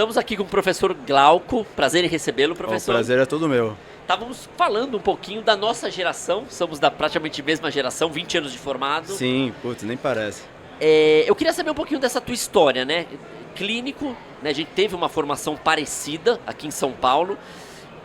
Estamos aqui com o professor Glauco, prazer em recebê-lo, professor. O prazer é todo meu. Estávamos falando um pouquinho da nossa geração, somos da praticamente mesma geração, 20 anos de formado. Sim, putz, nem parece. Eu queria saber um pouquinho dessa tua história, né? Clínico, né? A gente teve uma formação parecida aqui em São Paulo.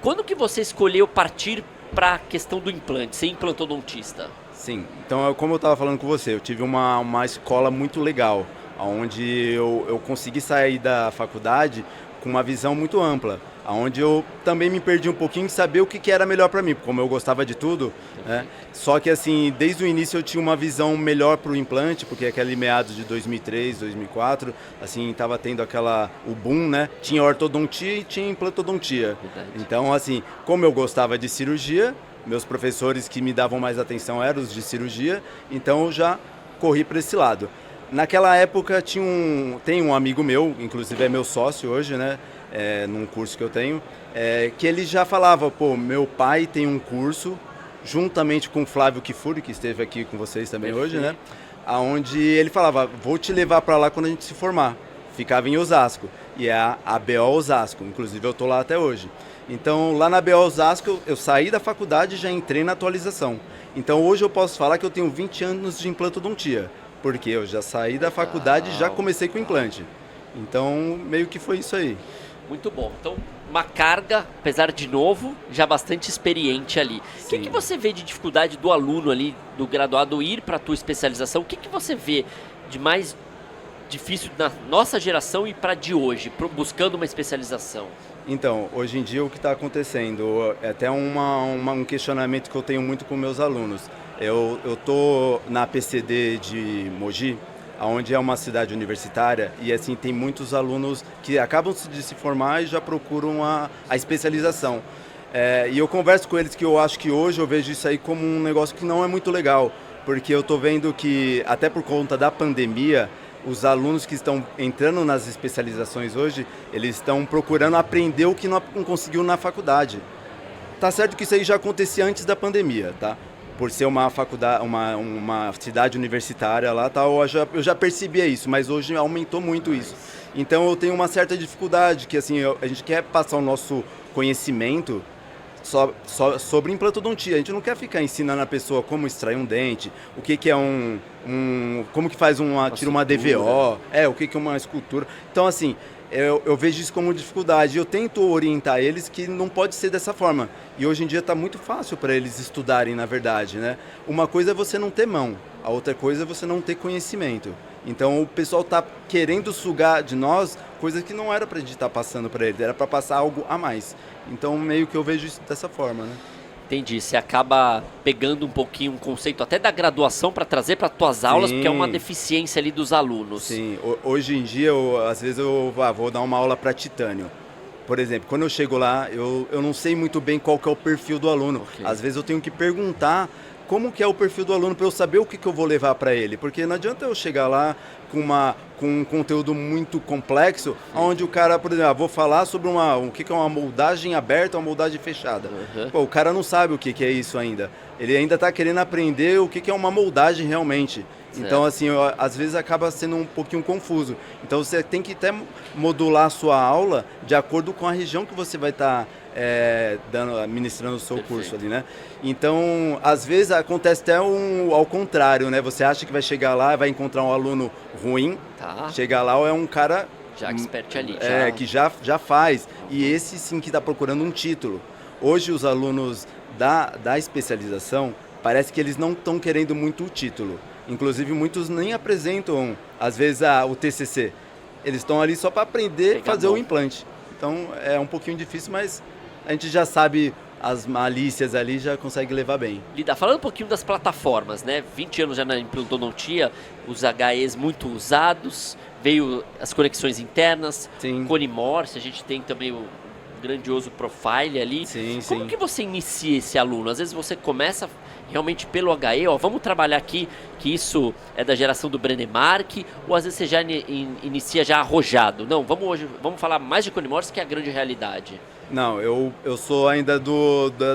Quando que você escolheu partir para a questão do implante, ser implantodontista? Sim, então como eu estava falando com você, eu tive uma escola muito legal, onde eu consegui sair da faculdade com uma visão muito ampla, onde eu também me perdi um pouquinho de saber o que era melhor para mim, como eu gostava de tudo, né? Só que assim, desde o início eu tinha uma visão melhor para o implante, porque aquele meados de 2003, 2004, assim, estava tendo o boom, né? Tinha ortodontia e tinha implantodontia. Verdade. Então, assim, como eu gostava de cirurgia, meus professores que me davam mais atenção eram os de cirurgia, então eu já corri para esse lado. Naquela época tem um amigo meu, inclusive é meu sócio hoje, né? Num curso que eu tenho, que ele já falava, pô, meu pai tem um curso, juntamente com o Flávio Kifuri, que esteve aqui com vocês também hoje, né? Onde ele falava, vou te levar para lá quando a gente se formar. Ficava em Osasco, e é a BO Osasco, inclusive eu tô lá até hoje. Então, lá na BO Osasco, eu saí da faculdade e já entrei na atualização. Então, hoje eu posso falar que eu tenho 20 anos de implantodontia, porque eu já saí da faculdade e já comecei com implante. Então, meio que foi isso aí. Muito bom. Então, uma carga, apesar de novo, já bastante experiente ali. O que você vê de dificuldade do aluno ali, do graduado, ir para a tua especialização? O que você vê de mais difícil na nossa geração e para de hoje, buscando uma especialização? Então, hoje em dia o que está acontecendo, é até um questionamento que eu tenho muito com meus alunos. Eu estou na PCD de Mogi, onde é uma cidade universitária, e assim tem muitos alunos que acabam de se formar e já procuram a especialização. E eu converso com eles que eu acho que hoje eu vejo isso aí como um negócio que não é muito legal, porque eu estou vendo que, até por conta da pandemia, os alunos que estão entrando nas especializações hoje, eles estão procurando aprender o que não conseguiu na faculdade. Tá certo que isso aí já acontecia antes da pandemia, tá? Por ser uma faculdade, uma cidade universitária lá, tá? Eu já percebia isso, mas hoje aumentou muito isso. Então eu tenho uma certa dificuldade, que assim, a gente quer passar o nosso conhecimento sobre implantodontia. A gente não quer ficar ensinando a pessoa como extrair um dente, o que é como que faz tira uma DVO, o que é uma escultura. Então assim, eu vejo isso como dificuldade. Eu tento orientar eles que não pode ser dessa forma. E hoje em dia está muito fácil para eles estudarem, na verdade, né? Uma coisa é você não ter mão, a outra coisa é você não ter conhecimento. Então o pessoal está querendo sugar de nós coisas que não era para a gente estar passando para eles, era para passar algo a mais. Então meio que eu vejo isso dessa forma, né? Entendi, você acaba pegando um pouquinho um conceito até da graduação para trazer para tuas aulas, porque é uma deficiência ali dos alunos. Sim, hoje em dia, às vezes eu vou dar uma aula para titânio. Por exemplo, quando eu chego lá, eu não sei muito bem qual que é o perfil do aluno. Okay. Às vezes eu tenho que perguntar como que é o perfil do aluno para eu saber o que eu vou levar para ele. Porque não adianta eu chegar lá com um conteúdo muito complexo, onde o cara, por exemplo, vou falar sobre o que é uma moldagem aberta ou uma moldagem fechada. Pô, o cara não sabe o que é isso ainda. Ele ainda está querendo aprender o que é uma moldagem realmente. Certo. Então, assim, às vezes acaba sendo um pouquinho confuso. Então, você tem que até modular a sua aula de acordo com a região que você vai estar ministrando o seu curso ali, né? Então, às vezes acontece até ao contrário, né? Você acha que vai chegar lá e vai encontrar um aluno ruim, chegar lá é um cara já expert ali, que já faz, e esse sim que está procurando um título. Hoje os alunos da especialização, parece que eles não estão querendo muito o título. Inclusive muitos nem apresentam, às vezes, o TCC. Eles estão ali só para aprender a fazer o implante. Então é um pouquinho difícil, mas a gente já sabe as malícias ali, já consegue levar bem. Lida, falando um pouquinho das plataformas, né? 20 anos já na implantodontia, os HEs muito usados, veio as conexões internas, Conimorse, a gente tem também o grandioso Profile ali. Como que você inicia esse aluno? Às vezes você começa realmente pelo HE, vamos trabalhar aqui, que isso é da geração do Brennemark, ou às vezes você já inicia já arrojado? Não, vamos falar mais de Conimorse, que é a grande realidade. Não, eu sou ainda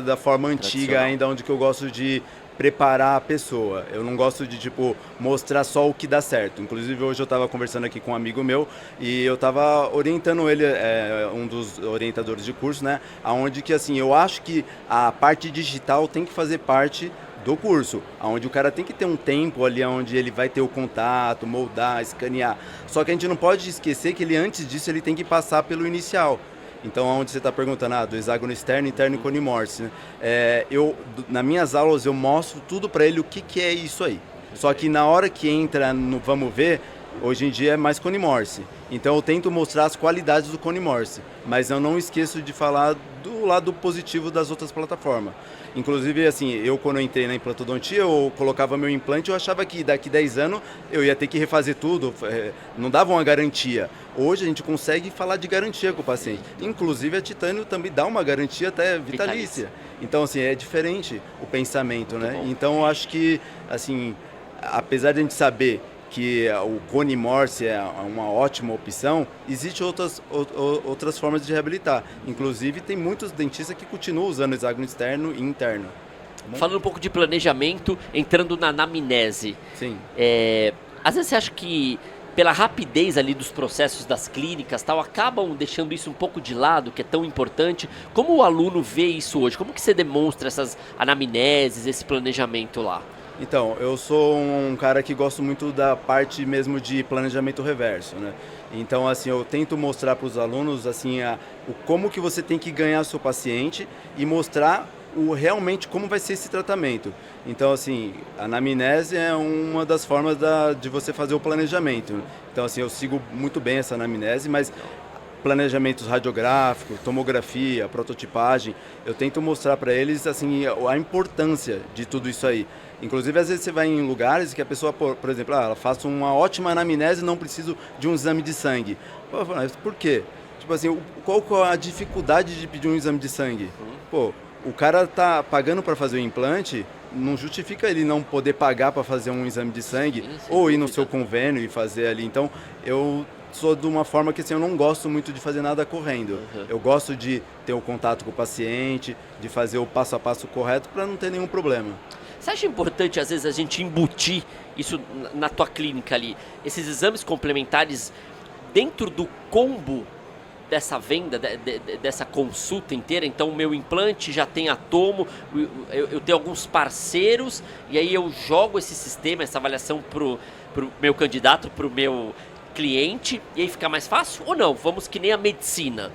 da forma antiga, ainda onde que eu gosto de preparar a pessoa. Eu não gosto de, tipo, mostrar só o que dá certo. Inclusive, hoje eu estava conversando aqui com um amigo meu e eu estava orientando ele, um dos orientadores de curso, né? Onde que, assim, eu acho que a parte digital tem que fazer parte do curso, onde o cara tem que ter um tempo ali onde ele vai ter o contato, moldar, escanear. Só que a gente não pode esquecer que ele, antes disso, ele tem que passar pelo inicial. Então, onde você está perguntando, do hexágono externo, interno e cone Morse, né? Nas minhas aulas, eu mostro tudo para ele o que é isso aí. Só que na hora que entra no vamos ver, hoje em dia é mais cone Morse. Então, eu tento mostrar as qualidades do cone Morse, mas eu não esqueço de falar do lado positivo das outras plataformas. Inclusive, assim, eu quando eu entrei na implantodontia, eu colocava meu implante, eu achava que daqui 10 anos eu ia ter que refazer tudo, não dava uma garantia. Hoje a gente consegue falar de garantia com o paciente. Inclusive a Titânio também dá uma garantia até vitalícia. Então, assim, é diferente o pensamento, né? Então, eu acho que, assim, apesar de a gente saber que o cone Morse é uma ótima opção, existem outras formas de reabilitar. Inclusive, tem muitos dentistas que continuam usando hexágono externo e interno. Falando um pouco de planejamento, entrando na anamnese. Sim. Às vezes você acha que, pela rapidez ali dos processos das clínicas, tal, acabam deixando isso um pouco de lado, que é tão importante. Como o aluno vê isso hoje? Como que você demonstra essas anamneses, esse planejamento lá? Então, eu sou um cara que gosto muito da parte mesmo de planejamento reverso, né? Então, assim, eu tento mostrar para os alunos, assim, como que você tem que ganhar seu paciente e mostrar realmente como vai ser esse tratamento. Então, assim, a anamnese é uma das formas de você fazer o planejamento. Então, assim, eu sigo muito bem essa anamnese, mas planejamentos radiográficos, tomografia, prototipagem, eu tento mostrar para eles, assim, a importância de tudo isso aí. Inclusive, às vezes você vai em lugares que a pessoa, por exemplo, ela faz uma ótima anamnese e não preciso de um exame de sangue. Pô, mas por qual Tipo assim, qual a dificuldade de pedir um exame de sangue? Pô, o cara tá pagando para fazer o implante, não justifica ele não poder pagar para fazer um exame de sangue, ou ir no seu convênio e fazer ali. Então, eu sou de uma forma que assim, eu não gosto muito de fazer nada correndo. Eu gosto de ter o contato com o paciente, de fazer o passo a passo correto para não ter nenhum problema. Você acha importante, às vezes, a gente embutir isso na tua clínica ali, esses exames complementares dentro do combo dessa venda, dessa consulta inteira? Então, o meu implante já tem a tomo, eu tenho alguns parceiros, e aí eu jogo esse sistema, essa avaliação pro meu candidato, pro meu cliente, e aí fica mais fácil? Ou não? Vamos que nem a medicina.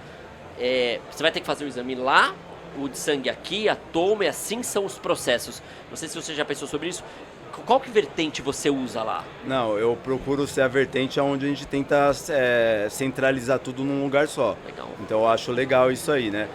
Você vai ter que fazer o exame lá, o de sangue aqui, a toma, e assim são os processos. Não sei se você já pensou sobre isso. Qual que vertente você usa lá? Não, eu procuro ser a vertente onde a gente tenta centralizar tudo num lugar só. Legal. Então eu acho legal isso aí, né?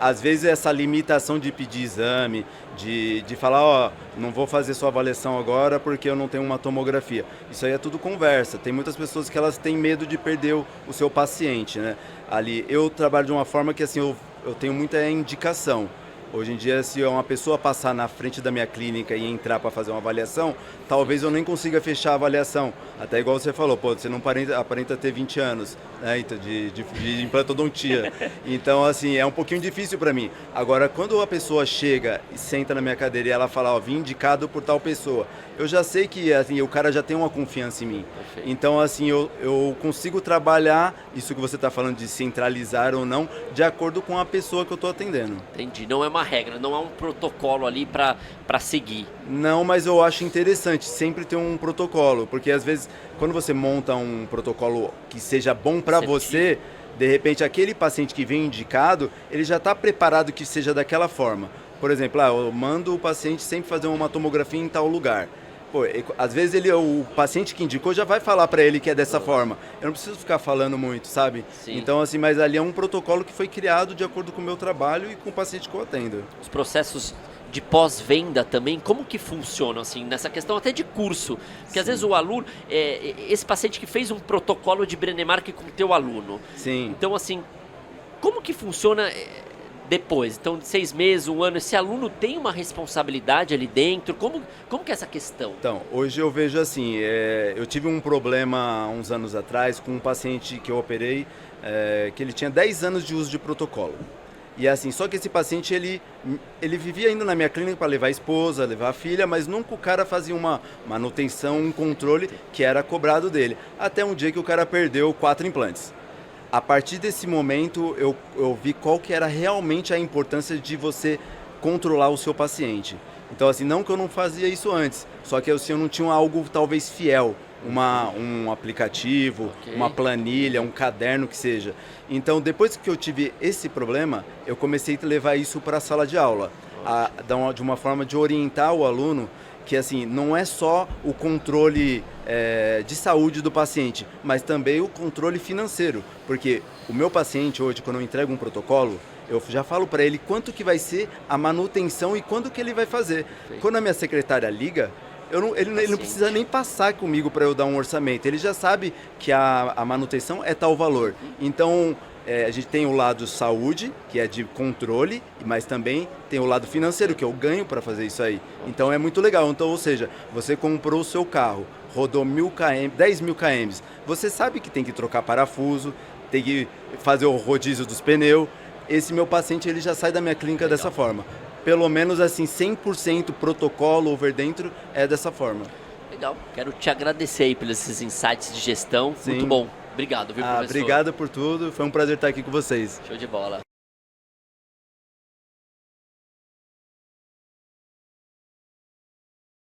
Às vezes essa limitação de pedir exame, de falar, não vou fazer sua avaliação agora porque eu não tenho uma tomografia. Isso aí é tudo conversa. Tem muitas pessoas que elas têm medo de perder o seu paciente, né? Ali, eu trabalho de uma forma que assim, eu tenho muita indicação. Hoje em dia, se uma pessoa passar na frente da minha clínica e entrar para fazer uma avaliação, talvez eu nem consiga fechar a avaliação. Até igual você falou, você não aparenta ter 20 anos, né, de implantodontia. Então, assim, é um pouquinho difícil para mim. Agora, quando a pessoa chega e senta na minha cadeira e ela fala, vim indicado por tal pessoa, eu já sei que assim, o cara já tem uma confiança em mim. Perfeito. Então, assim, eu consigo trabalhar isso que você está falando de centralizar ou não, de acordo com a pessoa que eu estou atendendo. Entendi. Não é uma regra, não há um protocolo ali para seguir. Não, mas eu acho interessante sempre ter um protocolo, porque às vezes quando você monta um protocolo que seja bom para você, de repente aquele paciente que vem indicado, ele já está preparado que seja daquela forma. Por exemplo, eu mando o paciente sempre fazer uma tomografia em tal lugar. Pô, às vezes o paciente que indicou já vai falar para ele que é dessa forma. Eu não preciso ficar falando muito, sabe? Sim. Então, assim, mas ali é um protocolo que foi criado de acordo com o meu trabalho e com o paciente que eu atendo. Os processos de pós-venda também, como que funcionam, assim, nessa questão até de curso? Porque às vezes o aluno, esse paciente que fez um protocolo de Brennemark com o teu aluno. Sim. Então, assim, como que funciona depois? Então, de 6 meses, 1 ano, esse aluno tem uma responsabilidade ali dentro? Como que é essa questão? Então, hoje eu vejo assim, eu tive um problema há uns anos atrás com um paciente que eu operei, que ele tinha 10 anos de uso de protocolo. E assim, só que esse paciente, ele vivia indo na minha clínica para levar a esposa, levar a filha, mas nunca o cara fazia uma manutenção, um controle que era cobrado dele. Até um dia que o cara perdeu 4 implantes. A partir desse momento, eu vi qual que era realmente a importância de você controlar o seu paciente. Então, assim, não que eu não fazia isso antes, só que assim, eu não tinha algo talvez fiel, um aplicativo, uma planilha, um caderno que seja. Então, depois que eu tive esse problema, eu comecei a levar isso para a sala de aula, de uma forma de orientar o aluno que assim, não é só o controle de saúde do paciente, mas também o controle financeiro, porque o meu paciente hoje, quando eu entrego um protocolo, eu já falo para ele quanto que vai ser a manutenção e quando que ele vai fazer. Sim. Quando a minha secretária liga, ele não precisa nem passar comigo para eu dar um orçamento. Ele já sabe que a manutenção é tal valor. Então, a gente tem o lado saúde, que é de controle, mas também tem o lado financeiro, que eu ganho para fazer isso aí. Então, é muito legal. Então, ou seja, você comprou o seu carro, rodou 1000 km, 10 mil km. Você sabe que tem que trocar parafuso, tem que fazer o rodízio dos pneus. Esse meu paciente, ele já sai da minha clínica dessa forma. Pelo menos assim, 100% protocolo over dentro é dessa forma. Legal. Quero te agradecer aí pelos esses insights de gestão. Sim. Muito bom. Obrigado, viu, professor? Obrigado por tudo. Foi um prazer estar aqui com vocês. Show de bola.